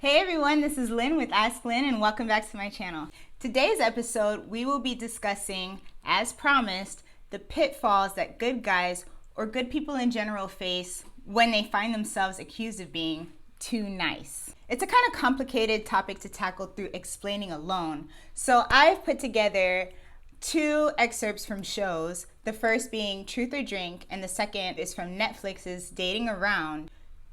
Hey everyone, this is Lynn with Ask Lynn and welcome back to my channel. Today's episode, we will be discussing, as promised, the pitfalls that good guys or good people in general face when they find themselves accused of being too nice. It's a kind of complicated topic to tackle through explaining alone. So I've put together two excerpts from shows, the first being Truth or Drink and the second is from Netflix's Dating Around,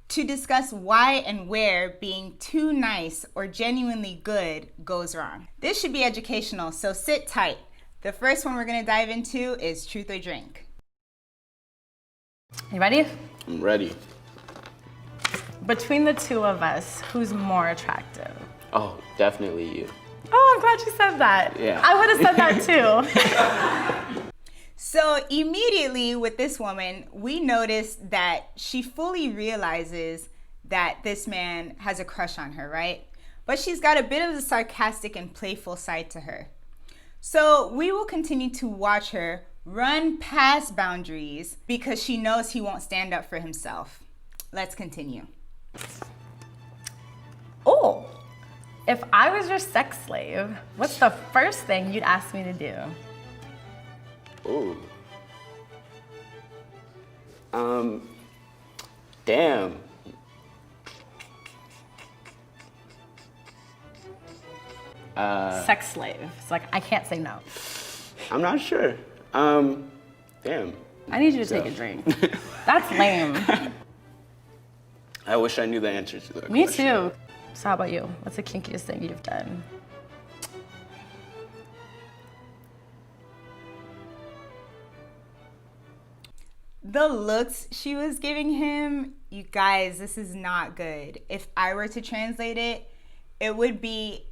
to discuss why and where being too nice or genuinely good goes wrong. This should be educational, so sit tight. The first one we're going to dive into is Truth or Drink. You ready? I'm ready. Between the two of us, who's more attractive? Oh, definitely you. Oh, I'm glad you said that. Yeah. I would have said that too. So immediately with this woman, we noticed that she fully realizes that this man has a crush on her, right? But she's got a bit of a sarcastic and playful side to her. So we will continue to watch her run past boundaries because she knows he won't stand up for himself. Let's continue. Oh, if I was your sex slave, what's the first thing you'd ask me to do? Ooh. Damn. Sex slave. It's like, I can't say no. I'm not sure. Damn. I need you to take a drink. That's lame. I wish I knew the answer to that Me question. too. So how about you? What's the kinkiest thing you've done? The looks she was giving him, you guys, this is not good. If I were to translate it, it would be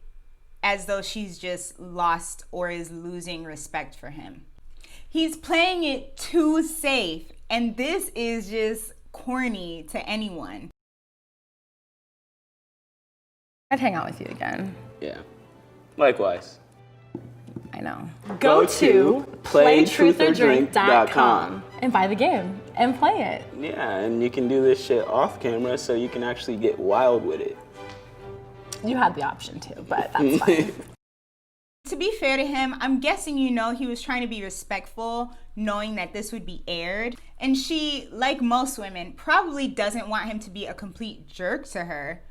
as though she's just lost or is losing respect for him. He's playing it too safe, and this is just corny to anyone. I'd hang out with you again. Yeah. Likewise. I know. Go to playtruthordrink.com and buy the game and play it. Yeah, and you can do this shit off camera so you can actually get wild with it. You had the option too, but that's fine. To be fair to him, I'm guessing you know he was trying to be respectful, knowing that this would be aired. And she, like most women, probably doesn't want him to be a complete jerk to her.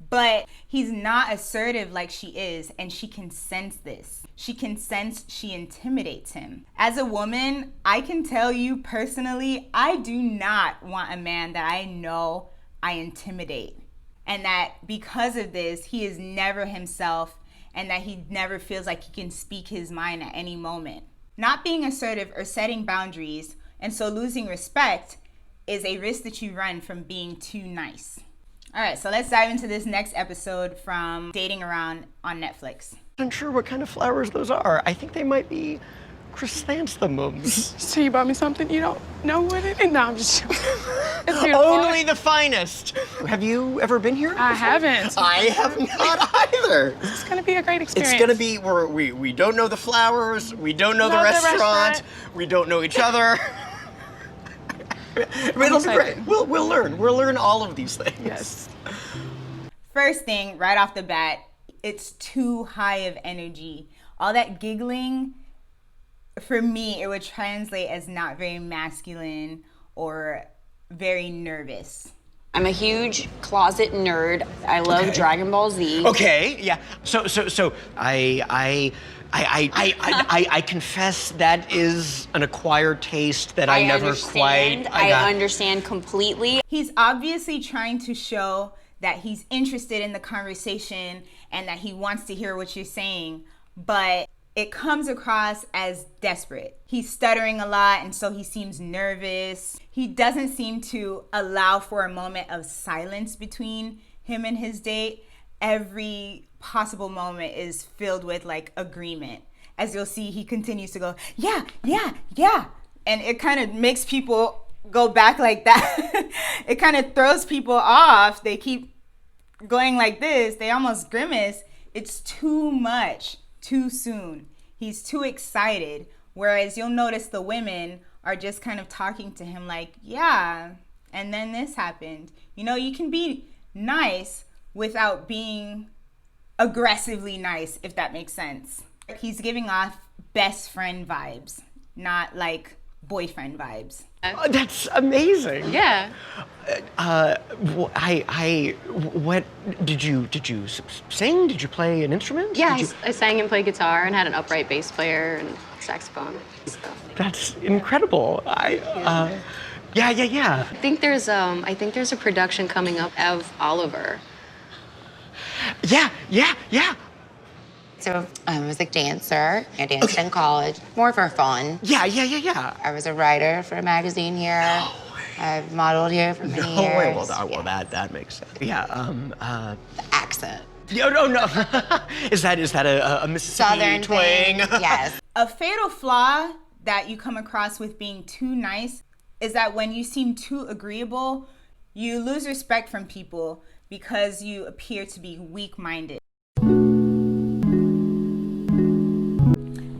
But he's not assertive like she is, and she can sense this. She can sense she intimidates him. As a woman, I can tell you personally, I do not want a man that I know I intimidate. And that because of this, he is never himself, and that he never feels like he can speak his mind at any moment. Not being assertive or setting boundaries, and so losing respect, is a risk that you run from being too nice. All right, so let's dive into this next episode from Dating Around on Netflix. I'm unsure what kind of flowers those are. I think they might be chrysanthemums. So you bought me something you don't know what it is? No, I'm just joking. It's beautiful. Only the finest. Have you ever been here? I haven't. I have not either. It's gonna be a great experience. It's gonna be, we don't know the flowers, we don't know the Know the restaurant, restaurant. we don't know each other. I mean, it'll be great. excited. We'll learn. We'll learn all of these things. Yes. First thing, right off the bat, it's too high of energy. All that giggling, for me, it would translate as not very masculine or very nervous. I'm a huge closet nerd. I love Okay. Dragon Ball Z. Okay, yeah. So I confess that is an acquired taste that I never understand. quite. I understand completely. He's obviously trying to show that he's interested in the conversation and that he wants to hear what you're saying, but it comes across as desperate. He's stuttering a lot, and so he seems nervous. He doesn't seem to allow for a moment of silence between him and his date. Every possible moment is filled with like agreement. As you'll see, he continues to go, yeah, yeah, yeah. And it kind of makes people go back like that. It kind of throws people off. They keep going like this. They almost grimace. It's too much, too soon. He's too excited. Whereas you'll notice the women are just kind of talking to him like, yeah, and then this happened. You know, you can be nice, without being aggressively nice, if that makes sense. He's giving off best friend vibes, not like boyfriend vibes. That's amazing. Yeah. What did you sing? Did you play an instrument? Yeah, Did you- I sang and played guitar and had an upright bass player and saxophone. So. That's incredible. Yeah. I think there's a production coming up of Oliver. Yeah. So I was a dancer. I danced in college, more for fun. Yeah. I was a writer for a magazine here. I've modeled here for many Oh, years. wait, well, that makes sense. Yeah, The accent. no. Is that a Mississippi Southern twang? thing, yes. A fatal flaw that you come across with being too nice is that when you seem too agreeable, you lose respect from people because you appear to be weak-minded.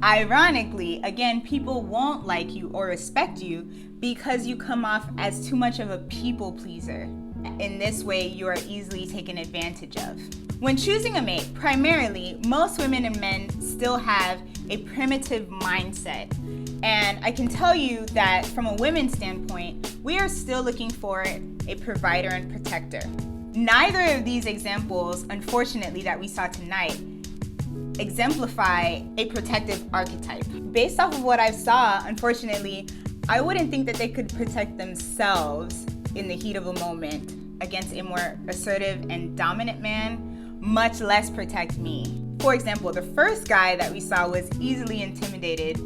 Ironically, again, people won't like you or respect you because you come off as too much of a people pleaser. In this way, you are easily taken advantage of. When choosing a mate, primarily, most women and men still have a primitive mindset. And I can tell you that from a women's standpoint, we are still looking for a provider and protector. Neither of these examples, unfortunately, that we saw tonight, exemplify a protective archetype. Based off of what I saw, unfortunately, I wouldn't think that they could protect themselves in the heat of a moment against a more assertive and dominant man, much less protect me. For example, the first guy that we saw was easily intimidated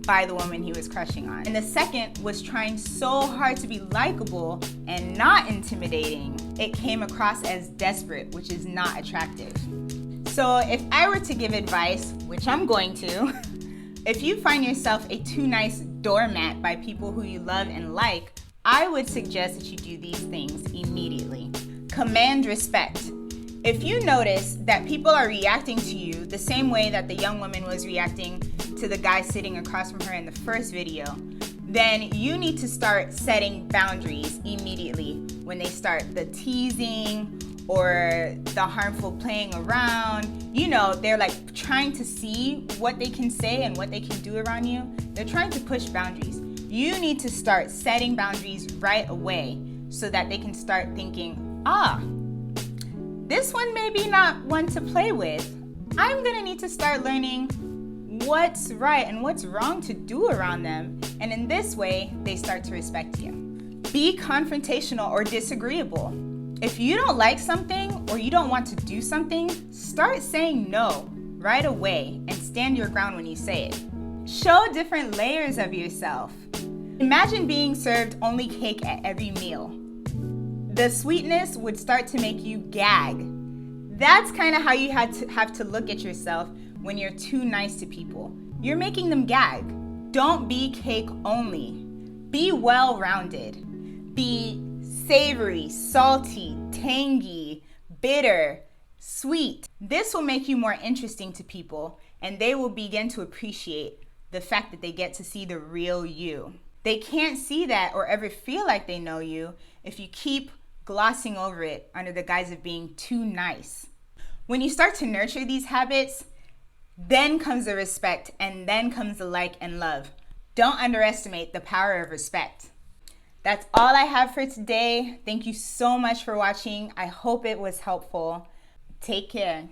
by the woman he was crushing on. And the second was trying so hard to be likable and not intimidating, it came across as desperate, which is not attractive. So if I were to give advice, which I'm going to, if you find yourself a too nice doormat by people who you love and like, I would suggest that you do these things immediately. Command respect. If you notice that people are reacting to you the same way that the young woman was reacting to the guy sitting across from her in the first video, then you need to start setting boundaries immediately when they start the teasing or the harmful playing around. You know, they're like trying to see what they can say and what they can do around you. They're trying to push boundaries. You need to start setting boundaries right away so that they can start thinking, this one may be not one to play with. I'm gonna need to start learning what's right and what's wrong to do around them. And in this way, they start to respect you. Be confrontational or disagreeable. If you don't like something or you don't want to do something, start saying no right away and stand your ground when you say it. Show different layers of yourself. Imagine being served only cake at every meal. The sweetness would start to make you gag. That's kind of how you have to look at yourself when you're too nice to people. You're making them gag. Don't be cake only. Be well-rounded. Be savory, salty, tangy, bitter, sweet. This will make you more interesting to people, and they will begin to appreciate the fact that they get to see the real you. They can't see that or ever feel like they know you if you keep glossing over it under the guise of being too nice. When you start to nurture these habits, then comes the respect, and then comes the like and love. Don't underestimate the power of respect. That's all I have for today. Thank you so much for watching. I hope it was helpful. Take care.